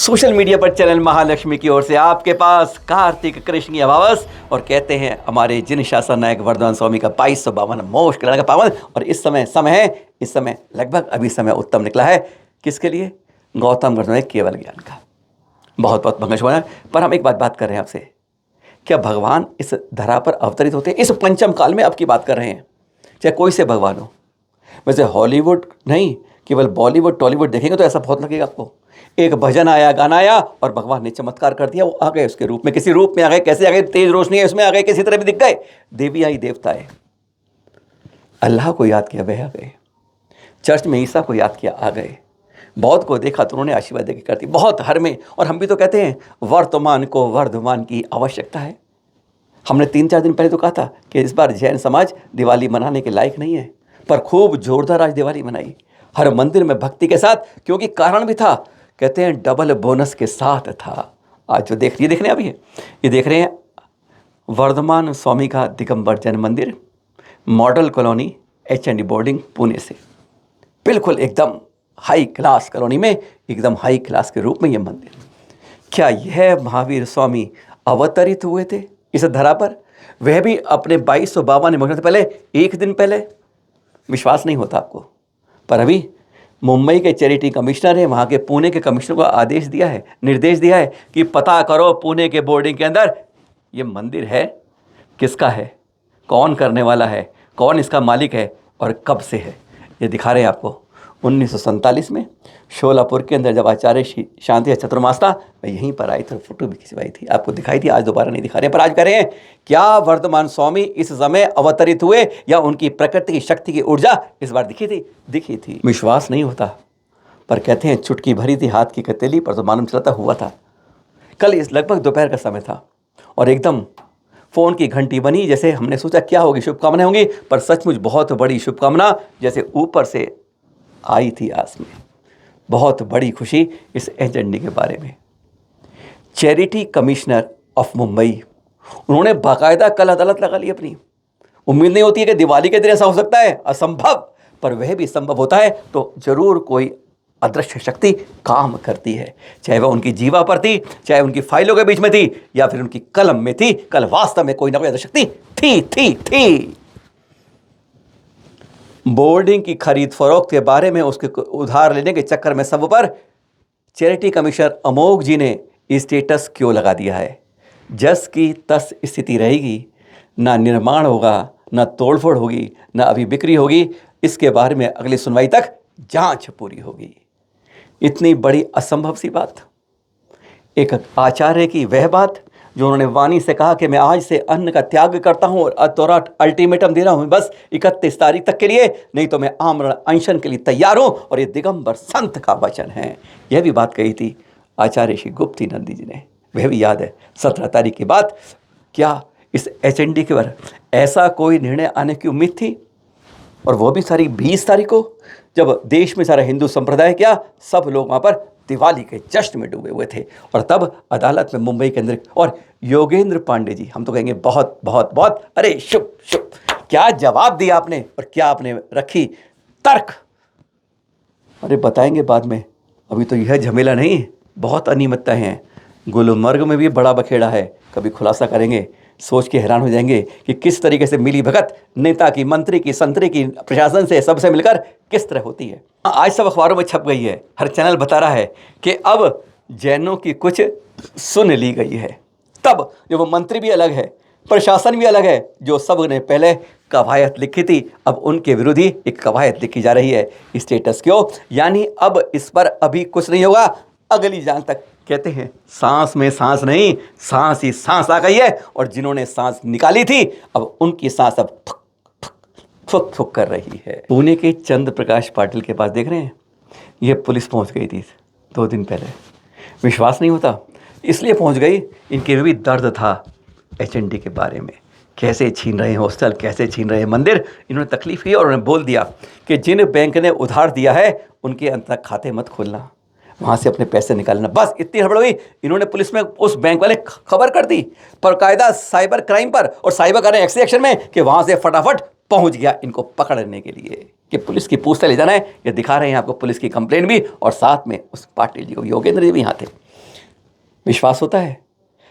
Social media पर channel Mahalakshmi की ओर से आपके पास कार्तिक कृष्ण की अमावस और कहते हैं हमारे जिन शासन नायक वर्धमान स्वामी का 2252 मोक्ष कल्याण का पावन। और इस समय लगभग अभी समय उत्तम निकला है। किसके लिए? गौतम गणों केवल ज्ञान का। बहुत बहुत भंगश हुआ है। पर हम एक बात कर रहे हैं आपसे, क्या भगवान इस धरा पर अवतरित होते हैं? इस पंचम काल में अब की बात कर रहे हैं, चाहे कोई से भगवान हो। वैसे हॉलीवुड नहीं, केवल बॉलीवुड टॉलीवुड देखेंगे तो ऐसा बहुत लगेगा आपको। एक भजन आया, गाना आया और भगवान ने चमत्कार कर दिया, वो आ गए उसके रूप में, किसी रूप में आ गए। कैसे आ गए? तेज रोशनी है उसमें आ गए, किसी तरह भी दिख गए। देवी आई, देवता आए, अल्लाह को याद किया वह आ गए, चर्च में ईसा को याद किया आ गए, बौद्ध को देखा तो उन्होंने आशीर्वाद देकर कर दी। बहुत हर में। और हम भी तो कहते हैं वर्तमान को वर्धमान की आवश्यकता है। हमने 3-4 दिन पहले तो कहा था कि इस बार जैन समाज दिवाली मनाने के लायक नहीं है, पर खूब जोरदार आज दिवाली मनाई, हर मंदिर में भक्ति के साथ। क्योंकि कारण भी था, कहते हैं डबल बोनस के साथ था। आज जो देख रहे हैं अभी ये देख रहे हैं वर्धमान स्वामी का दिगंबर जैन मंदिर, model colony HND boarding Pune से, बिल्कुल एकदम हाई क्लास कॉलोनी में, एकदम हाई क्लास के रूप में ये मंदिर। क्या यह महावीर स्वामी अवतरित हुए थे इस धरा पर? वह भी अपने 2252 मोक्ष से पहले, एक दिन पहले। विश्वास नहीं होता आपको, पर अभी मुंबई के चैरिटी कमिश्नर हैं, वहाँ के पुणे के कमिश्नर को आदेश दिया है, निर्देश दिया है कि पता करो पुणे के बोर्डिंग के अंदर ये मंदिर है, किसका है, कौन करने वाला है, कौन इसका मालिक है और कब से है। ये दिखा रहे हैं आपको। 1947 में शोलापुर के अंदर जब आचार्य शांति चतुर्मास था, मैं यहीं पर आई थी, फोटो भी खिंचवाई थी, आपको दिखाई थी। आज दोबारा नहीं दिखा रहे, पर आज कह रहे हैं क्या वर्धमान स्वामी इस समय अवतरित हुए या उनकी प्रकृति की शक्ति की ऊर्जा इस बार दिखी थी। विश्वास नहीं होता, पर कहते हैं चुटकी भरी थी हाथ की कतेली पर, तो मालूम चलता हुआ था। कल इस लगभग दोपहर का समय था और एकदम फ़ोन की घंटी बनी, जैसे हमने सोचा क्या होगी, शुभकामनाएं होंगी, पर सचमुच बहुत बड़ी शुभकामना जैसे ऊपर से आई थी आस में। बहुत बड़ी खुशी इस HND के बारे में। चैरिटी कमिश्नर ऑफ मुंबई, उन्होंने बाकायदा कल अदालत लगा ली अपनी। उम्मीद नहीं होती है कि दिवाली के दिन ऐसा हो सकता है, असंभव, पर वह भी संभव होता है तो जरूर कोई अदृश्य शक्ति काम करती है। चाहे वह उनकी जीवा पर थी, चाहे उनकी फाइलों के बीच में थी, या फिर उनकी कलम में थी, कल वास्तव में कोई ना कोई अदृश्य शक्ति थी। बोर्डिंग की खरीद फरोख्त के बारे में, उसके उधार लेने के चक्कर में सब पर चैरिटी कमिश्नर अमोघ जी ने स्टेटस क्यों लगा दिया है। जस की तस स्थिति रहेगी, ना निर्माण होगा, ना तोड़फोड़ होगी, ना अभी बिक्री होगी। इसके बारे में अगली सुनवाई तक जांच पूरी होगी। इतनी बड़ी असंभव सी बात, एक आचार्य की वह बात जो उन्होंने वाणी से कहा कि मैं आज से अन्न का त्याग करता हूं और अल्टीमेटम दे रहा हूं बस 31 तारीख तक के लिए, नहीं तो मैं आमरण अनशन के लिए तैयार हूं। और ये दिगंबर संत का वचन है। यह भी बात कही थी आचार्य श्री गुप्ती नंदी जी ने, वह भी याद है 17 तारीख की बात। क्या इस HND के पर ऐसा कोई निर्णय आने की उम्मीद थी? और वो भी सारी 20 तारीख को, जब देश में सारा हिंदू संप्रदाय, क्या सब लोग वहाँ पर दिवाली के जश्न में डूबे हुए थे। और तब अदालत में मुंबई के अंदर, और योगेंद्र पांडे जी, हम तो कहेंगे बहुत बहुत बहुत, अरे शुभ क्या जवाब दिया आपने और क्या आपने रखी तर्क, अरे बताएंगे बाद में। अभी तो यह झमेला नहीं, बहुत अनियमितता हैं। गुलमर्ग में भी बड़ा बखेड़ा है, कभी खुलासा करेंगे, सोच के हैरान हो जाएंगे कि किस तरीके से मिली भगत नेता की, मंत्री की, संतरी की, प्रशासन से, सबसे मिलकर किस तरह होती है। आज सब अखबारों में छप गई है, हर चैनल बता रहा है कि अब जैनों की कुछ सुन ली गई है। तब जो वो मंत्री भी अलग है, प्रशासन भी अलग है, जो सब ने पहले कवायद लिखी थी, अब उनके विरोधी एक कवायद लिखी जा रही है। स्टेटस क्यों, यानी अब इस पर अभी कुछ नहीं होगा, अगली जान तक। कहते हैं सांस में सांस नहीं, सांस ही सांस आ गई है। और जिन्होंने सांस निकाली थी, अब उनकी सांस अब फुक फुक कर रही है। पुणे के चंद्र प्रकाश पाटिल के पास देख रहे हैं, यह पुलिस पहुंच गई थी 2 दिन पहले। विश्वास नहीं होता, इसलिए पहुंच गई, इनके में भी दर्द था HND के बारे में। कैसे छीन रहे हैं हॉस्टल, कैसे छीन रहे हैं मंदिर। इन्होंने तकलीफ की और उन्होंने बोल दिया कि जिन बैंक ने उधार दिया है उनके अंत तक खाते मत खोलना, वहाँ से अपने पैसे निकालना। बस इतनी हड़बड़ हुई, इन्होंने पुलिस में उस बैंक वाले खबर कर दी, पर कायदा साइबर क्राइम पर, और साइबर क्राइम एक्शन में कि वहाँ से फटाफट पहुँच गया इनको पकड़ने के लिए कि पुलिस की पूछताछ ले जाना है। ये दिखा रहे हैं आपको पुलिस की कंप्लेन भी, और साथ में उस पाटिल जी को, योगेंद्र जी भी यहाँ थे। विश्वास होता है।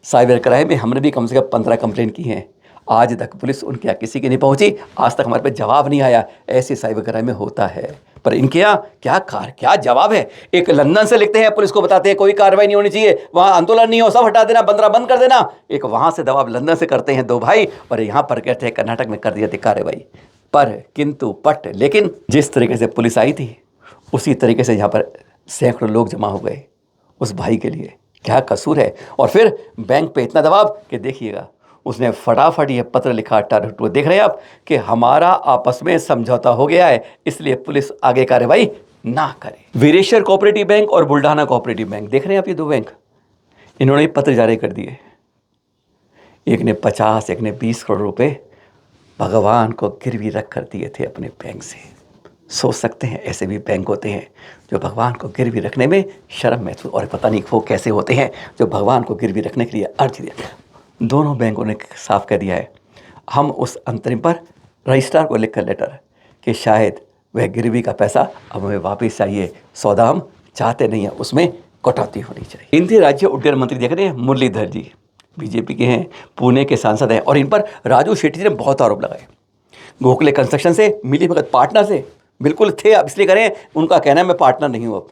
साइबर क्राइम में हमने भी कम से कम 15 कंप्लेन की हैं, आज तक पुलिस उनके यहाँ किसी की नहीं पहुंची, आज तक हमारे पे जवाब नहीं आया। ऐसे साइबर क्राइम में होता है, पर इनके यहाँ क्या जवाब है। एक लंदन से लिखते हैं, पुलिस को बताते हैं कोई कार्रवाई नहीं होनी चाहिए, वहां आंदोलन नहीं हो, सब हटा देना, बंदरा बंद कर देना। एक वहां से दबाव लंदन से करते हैं दो भाई, और यहाँ पर कहते हैं कर्नाटक में कर दिया थी कार्रवाई। पर किंतु पट लेकिन जिस तरीके से पुलिस आई थी उसी तरीके से यहाँ पर सैकड़ों लोग जमा हो गए उस भाई के लिए। क्या कसूर है। और फिर बैंक पे इतना दबाव कि देखिएगा उसने फटाफट ये पत्र लिखा टारगेट, देख रहे हैं आप कि हमारा आपस में समझौता हो गया है, इसलिए पुलिस आगे कार्रवाई ना करे। वीरेश्वर कोऑपरेटिव बैंक और बुल्ढाना कोऑपरेटिव बैंक, देख रहे हैं आप ये दो बैंक, इन्होंने पत्र जारी कर दिए। एक ने 50, एक ने 20 करोड़ रुपए भगवान को गिरवी रख कर दिए थे अपने बैंक से। सोच सकते हैं ऐसे भी बैंक होते हैं जो भगवान को गिरवी रखने में शर्म महसूस, और पता नहीं वो कैसे होते हैं जो भगवान को गिरवी रखने के लिए अर्जी दिया। दोनों बैंकों ने साफ कह दिया है, हम उस अंतरिम पर रजिस्ट्रार को लिखकर लेटर कि शायद वह गिरवी का पैसा अब हमें वापस चाहिए, सौदा हम चाहते नहीं हैं, उसमें कटौती होनी चाहिए। केंद्रीय राज्य उड्डयन मंत्री देख रहे हैं मुरलीधर जी, बीजेपी के हैं, पुणे के सांसद हैं, और इन पर राजू शेट्टी जी ने बहुत आरोप लगाए। गोखले कंस्ट्रक्शन से मिली भगत पार्टनर से बिल्कुल थे, अब इसलिए करें, उनका कहना है मैं पार्टनर नहीं हूँ। अब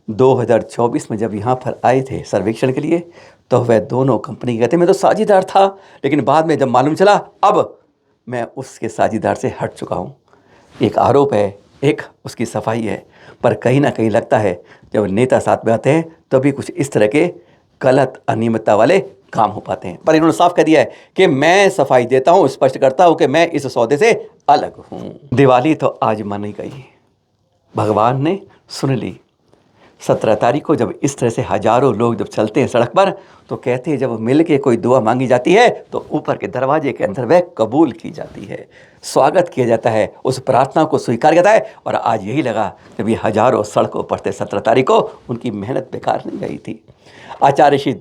2024 में जब यहाँ पर आए थे सर्वेक्षण के लिए तो वह दोनों कंपनी कहते मैं तो साझेदार था, लेकिन बाद में जब मालूम चला अब मैं उसके साझेदार से हट चुका हूँ। एक आरोप है, एक उसकी सफाई है, पर कहीं ना कहीं लगता है जब नेता साथ में आते हैं तभी कुछ इस तरह के गलत अनियमितता वाले काम हो पाते हैं। पर इन्होंने साफ कह दिया है कि मैं सफाई देता हूँ, स्पष्ट करता हूँ कि मैं इस सौदे से अलग हूँ। दिवाली तो आज मनाई गई, भगवान ने सुन ली। 17 तारीख को जब इस तरह से हजारों लोग जब चलते हैं सड़क पर तो कहते हैं जब मिल के कोई दुआ मांगी जाती है तो ऊपर के दरवाजे के अंदर वह कबूल की जाती है, स्वागत किया जाता है, उस प्रार्थना को स्वीकार किया जाता है। और आज यही लगा जब ये हजारों सड़कों पर थे 17 तारीख को, उनकी मेहनत बेकार नहीं गई थी। आचार्य श्री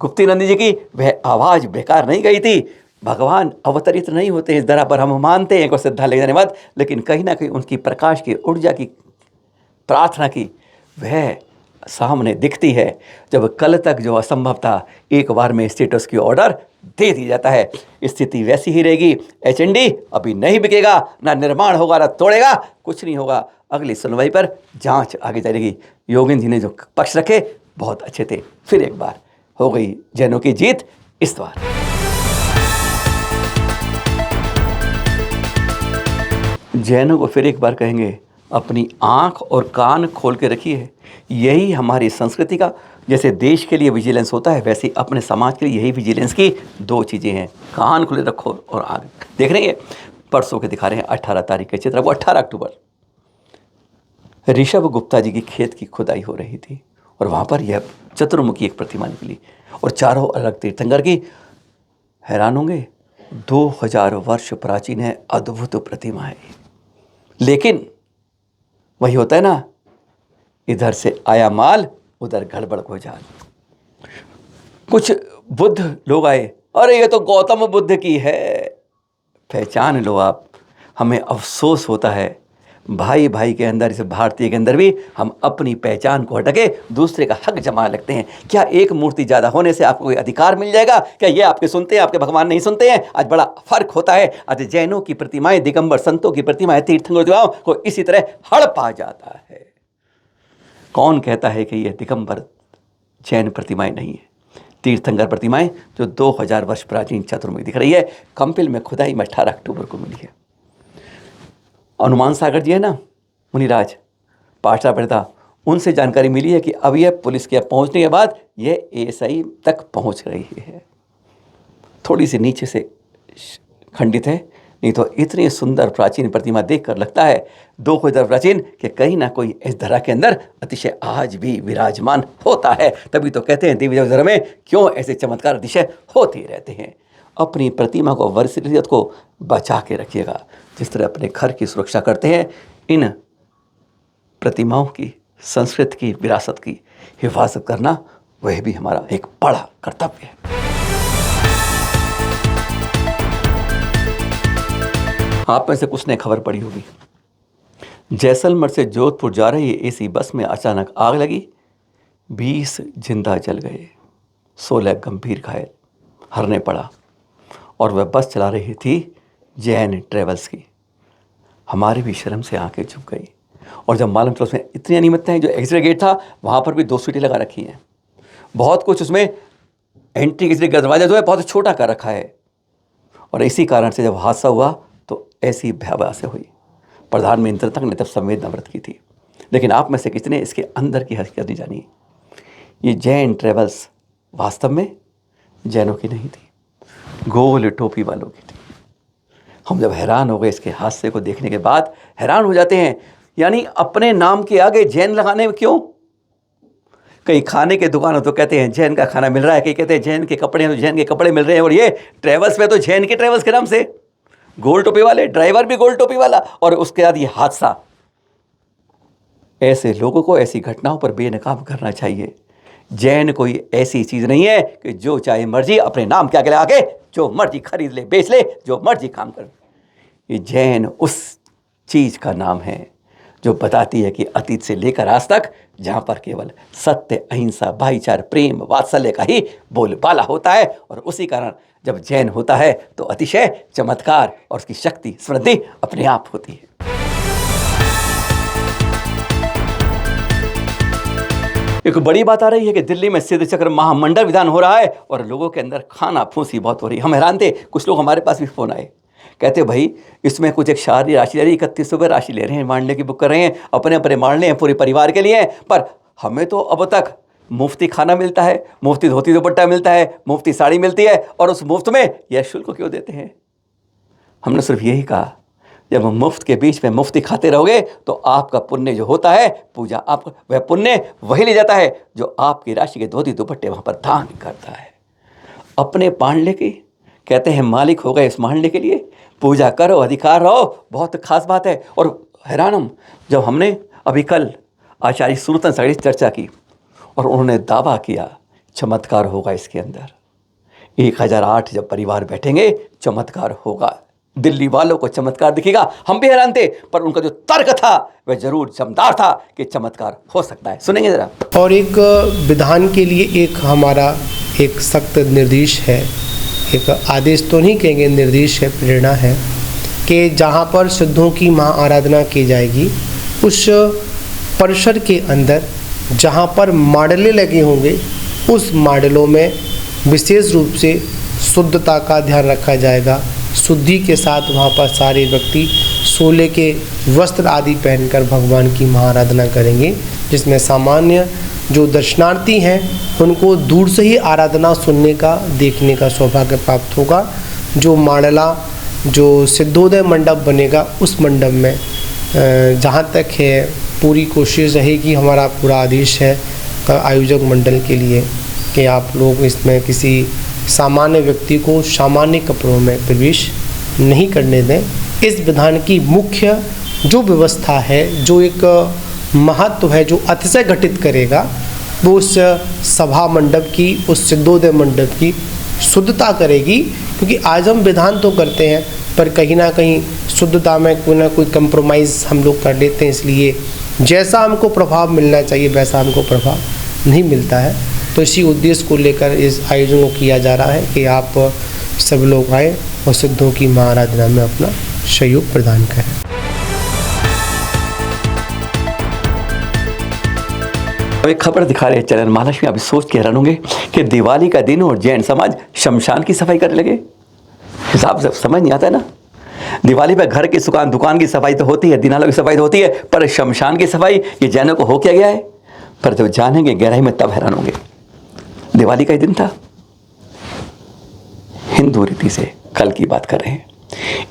गुप्तीनंद जी की वह आवाज़ बेकार नहीं गई थी। भगवान अवतरित नहीं होते इस धरा पर, हम मानते हैं को श्रद्धा ले जाने बाद, लेकिन कहीं ना कहीं उनकी प्रकाश की ऊर्जा की प्रार्थना की वह सामने दिखती है। जब कल तक जो असंभव था एक बार में स्टेटस की ऑर्डर दे दिया जाता है, स्थिति वैसी ही रहेगी। एचएनडी अभी नहीं बिकेगा, ना निर्माण होगा, ना तोड़ेगा, कुछ नहीं होगा। अगली सुनवाई पर जांच आगे चलेगी। योगेंद्र जी ने जो पक्ष रखे बहुत अच्छे थे। फिर एक बार हो गई जैनों की जीत इस बार। जैनों को फिर एक बार कहेंगे अपनी आंख और कान खोल के रखिए। यही हमारी संस्कृति का, जैसे देश के लिए विजिलेंस होता है वैसे अपने समाज के लिए यही विजिलेंस की दो चीज़ें हैं, कान खुले रखो और आंख। देख रहे हैं परसों के दिखा रहे हैं 18 तारीख के चित्र, वो 18 अक्टूबर ऋषभ गुप्ता जी की खेत की खुदाई हो रही थी और वहाँ पर यह चतुर्मुखी एक प्रतिमा निकली और चारों अलग तीर्थंकर की। हैरान होंगे 2000 वर्ष प्राचीन है, अद्भुत प्रतिमा है। लेकिन वही होता है ना, इधर से आया माल उधर गड़बड़ हो जाए। कुछ बुद्ध लोग आए, अरे ये तो गौतम बुद्ध की है, पहचान लो आप। हमें अफसोस होता है भाई भाई के अंदर, इस भारतीय के अंदर भी हम अपनी पहचान को हटके दूसरे का हक जमा लगते हैं। क्या एक मूर्ति ज़्यादा होने से आपको कोई अधिकार मिल जाएगा? क्या ये आपके सुनते हैं, आपके भगवान नहीं सुनते हैं? आज बड़ा फर्क होता है। आज जैनों की प्रतिमाएं, दिगंबर संतों की प्रतिमाएं, तीर्थंकरों को इसी तरह हड़पा जाता है। कौन कहता है कि ये दिगंबर जैन प्रतिमाएं नहीं है? तीर्थंकर प्रतिमाएं जो 2000 वर्ष प्राचीन चतुर्मुखी दिख रही है, कंपिल में खुदाई में 18 अक्टूबर को मिली है। हनुमान सागर जी है ना, मुनिराज पाठशाला पढ़ता, उनसे जानकारी मिली है कि अब यह पुलिस के पहुंचने के बाद यह एएसआई तक पहुंच रही है। थोड़ी सी नीचे से खंडित है, नहीं तो इतनी सुंदर प्राचीन प्रतिमा देखकर लगता है 2000 प्राचीन कि कहीं ना कोई इस धरा के अंदर अतिशय आज भी विराजमान होता है। तभी तो कहते हैं देवी धर्म में क्यों ऐसे चमत्कार अतिशय होते रहते हैं। अपनी प्रतिमा को, वर्षियत को बचा के रखिएगा। जिस तरह अपने घर की सुरक्षा करते हैं, इन प्रतिमाओं की, संस्कृति की, विरासत की हिफाजत करना वह भी हमारा एक बड़ा कर्तव्य है। आप में से कुछ ने खबर पड़ी होगी, जैसलमेर से जोधपुर जा रही एसी बस में अचानक आग लगी। 20 जिंदा जल गए, 16 गंभीर घायल, हरने पड़ा। और वह बस चला रही थी जैन ट्रेवल्स की। हमारी भी शर्म से आंखें झुक गई। और जब मालूम चला उसमें इतनी अनियमितताएं, जो एक्सरे गेट था वहाँ पर भी 2 सीटें लगा रखी हैं, बहुत कुछ उसमें एंट्री के लिए दरवाजा जो है बहुत छोटा कर रखा है। और इसी कारण से जब हादसा हुआ तो ऐसी भयावह से हुई। प्रधानमंत्री तक ने तब संवेदना व्यक्त की थी। लेकिन आप में से किसने इसके अंदर की हकीकत नहीं जानी? ये जैन ट्रेवल्स वास्तव में जैनों की नहीं थी, गोल टोपी वालों की थी। हम जब हैरान हो गए इसके हादसे को देखने के बाद, हैरान हो जाते हैं, यानी अपने नाम के आगे जैन लगाने में क्यों? कहीं खाने के दुकान हो तो कहते हैं जैन का खाना मिल रहा है, कहीं कहते हैं जैन के कपड़े हैं तो जैन के कपड़े मिल रहे हैं। और ये ट्रेवल्स पे तो जैन के ट्रेवल्स के नाम से गोल टोपी वाले, ड्राइवर भी गोल टोपी वाला, और उसके बाद ये हादसा। ऐसे लोगों को ऐसी घटनाओं पर बेनकाब करना चाहिए। जैन कोई ऐसी चीज़ नहीं है कि जो चाहे मर्जी अपने नाम के आगे लगा के जो मर्जी खरीद ले, बेच ले, जो मर्जी काम कर। ये जैन उस चीज़ का नाम है जो बताती है कि अतीत से लेकर आज तक जहाँ पर केवल सत्य, अहिंसा, भाईचारा, प्रेम, वात्सल्य का ही बोलबाला होता है। और उसी कारण जब जैन होता है तो अतिशय चमत्कार और उसकी शक्ति, समृद्धि अपने आप होती है। एक बड़ी बात आ रही है कि दिल्ली में सिद्ध चक्र महामंडल विधान हो रहा है और लोगों के अंदर खाना फूंसी बहुत हो रही है। हम हैरान थे, कुछ लोग हमारे पास भी फ़ोन आए, कहते भाई इसमें कुछ एक शारी राशि ले रही, 3100 रुपये राशि ले रहे हैं, मांडले की बुक कर रहे हैं, अपने अपने मांडले हैं, पूरे परिवार के लिए, पर हमें तो अब तक मुफ्ती खाना मिलता है, मुफ्ती धोती दुपट्टा मिलता है, मुफ्ती साड़ी मिलती है, और उस मुफ्त में यह शुल्क क्यों देते हैं? हमने सिर्फ यही कहा, जब हम मुफ्त के बीच में मुफ्ती खाते रहोगे तो आपका पुण्य जो होता है, पूजा, आपका वह पुण्य वही ले जाता है जो आपकी राशि के धोती दुपट्टे वहाँ पर दान करता है। अपने पांडले की कहते हैं मालिक हो गए इस मांडले के लिए, पूजा करो, अधिकार रहो, बहुत खास बात है। और हैरान हम, जब हमने अभी कल आचार्य सूरतन साड़ी चर्चा की और उन्होंने दावा किया चमत्कार होगा इसके अंदर, 1008 जब परिवार बैठेंगे चमत्कार होगा, दिल्ली वालों को चमत्कार दिखेगा। हम भी हैरान थे, पर उनका जो तर्क था वह जरूर जमदार था कि चमत्कार हो सकता है। सुनेंगे जरा। और एक विधान के लिए एक हमारा एक सख्त निर्देश है, एक आदेश तो नहीं कहेंगे, निर्देश है, प्रेरणा है कि जहाँ पर सिद्धों की महा आराधना की जाएगी उस परिसर के अंदर जहाँ पर माडले लगे होंगे उस माडलों में विशेष रूप से शुद्धता का ध्यान रखा जाएगा। शुद्धि के साथ वहाँ पर सारे व्यक्ति सोले के वस्त्र आदि पहनकर भगवान की महाआराधना करेंगे, जिसमें सामान्य जो दर्शनार्थी हैं उनको दूर से ही आराधना सुनने का, देखने का सौभाग्य प्राप्त होगा। जो मांडला, जो सिद्धोदय मंडप बनेगा उस मंडप में जहाँ तक है पूरी कोशिश रहेगी, हमारा पूरा आदेश है आयोजक मंडल के लिए कि आप लोग इसमें किसी सामान्य व्यक्ति को सामान्य कपड़ों में प्रवेश नहीं करने दें। इस विधान की मुख्य जो व्यवस्था है, जो एक महत्व है, जो अतिशय घटित करेगा, वो उस सभा मंडप की, उस सिद्धोदय मंडप की शुद्धता करेगी। क्योंकि आज हम विधान तो करते हैं पर कहीं ना कहीं शुद्धता में कोई ना कोई कंप्रोमाइज़ हम लोग कर लेते हैं, इसलिए जैसा हमको प्रभाव मिलना चाहिए वैसा हमको प्रभाव नहीं मिलता है। तो इसी उद्देश्य को लेकर इस आयोजन को किया जा रहा है कि आप सब लोग आए और सिद्धों की महाआराधना में अपना सहयोग प्रदान करें। एक खबर दिखा रहे चरण महालक्ष्मी, अभी सोच के हैरान होंगे कि दिवाली का दिन और जैन समाज शमशान की सफाई करने लगे। हिसाब से समझ नहीं आता है ना। दिवाली पर घर की दुकान की सफाई तो होती है, दिनालों की सफाई तो होती है, पर शमशान की सफाई ये जैनों को हो क्या गया है? पर जब जानेंगे गहराई में तब हैरान होंगे। दिवाली का ही दिन था, हिंदू रीति से कल की बात कर रहे हैं,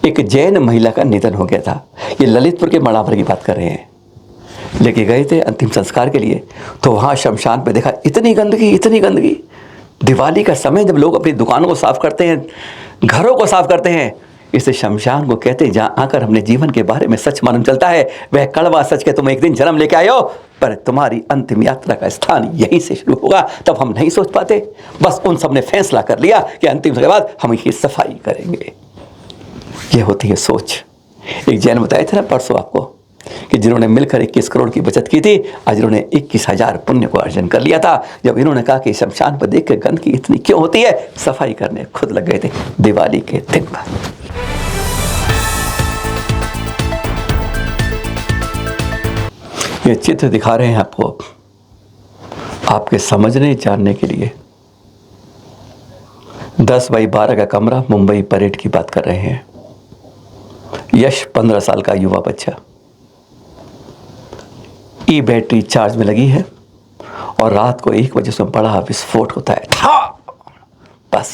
एक जैन महिला का निधन हो गया था। ये ललितपुर के मणावर की बात कर रहे हैं। लेके गए थे अंतिम संस्कार के लिए, तो वहाँ शमशान पे देखा इतनी गंदगी, इतनी गंदगी। दिवाली का समय जब लोग अपनी दुकानों को साफ करते हैं, घरों को साफ करते हैं, इस शमशान को कहते हैं जहाँ आकर हमने जीवन के बारे में सच मालूम चलता है। वह कड़वा सच के तुम एक दिन जन्म लेके आए हो, पर तुम्हारी अंतिम यात्रा का स्थान यहीं से शुरू होगा। तब हम नहीं सोच पाते, बस उन सब ने फैसला कर लिया कि अंतिम के बाद हम ये सफाई करेंगे। ये होती है सोच। एक जैन बताए थे ना परसों आपको, कि जिन्होंने मिलकर 21 करोड़ की बचत की थी, आज इन्होंने 21,000 पुण्य को अर्जन कर लिया था। जब इन्होंने कहा कि शमशान पर देख के गंदगी इतनी क्यों होती है, सफाई करने खुद लग गए थे दिवाली के दिन पर। ये चित्र दिखा रहे हैं आपको आपके समझने जानने के लिए। 10 बाई 12 का कमरा, मुंबई परेड की बात कर रहे हैं। यश 15 साल का युवा बच्चा, ई बैटरी चार्ज में लगी है और रात को 1 बजे उसमें बड़ा विस्फोट होता है। था बस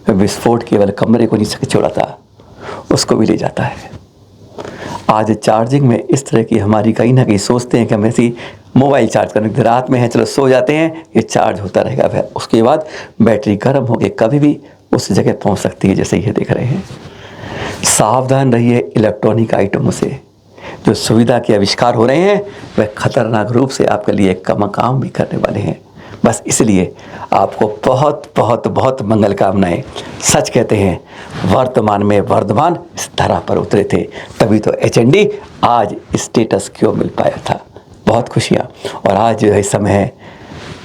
विस्फोट केवल कमरे को नहीं सके छोड़ाता, उसको भी ले जाता है। आज चार्जिंग में इस तरह की हमारी कहीं ना कहीं सोचते हैं कि हम ऐसी मोबाइल चार्ज करने की रात में है, चलो सो जाते हैं, ये चार्ज होता रहेगा, फिर उसके बाद बैटरी गर्म होकर कभी भी उस जगह पहुंच सकती है, जैसे ये देख रहे हैं। सावधान रहिए इलेक्ट्रॉनिक आइटमों से। जो सुविधा के आविष्कार हो रहे हैं वह खतरनाक रूप से आपके लिए काम भी करने वाले हैं। बस इसलिए आपको बहुत बहुत बहुत मंगल कामनाएं। सच कहते हैं वर्तमान में वर्धमान इस धरा पर उतरे थे, तभी तो HND आज स्टेटस क्यों मिल पाया था। बहुत खुशियाँ। और आज जो है समय है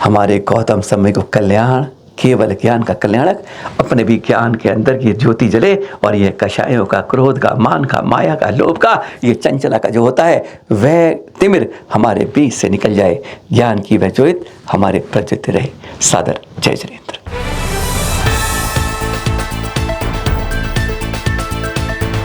हमारे गौतम समय को कल्याण, केवल ज्ञान का कल्याणक, अपने भी ज्ञान के अंदर की ज्योति जले और ये कषायों का, क्रोध का, मान का, माया का, लोभ का, ये चंचला का जो होता है वह तिमिर हमारे बीच से निकल जाए। ज्ञान की वह ज्योत हमारे प्रज्वलित रहे। सादर जय जय।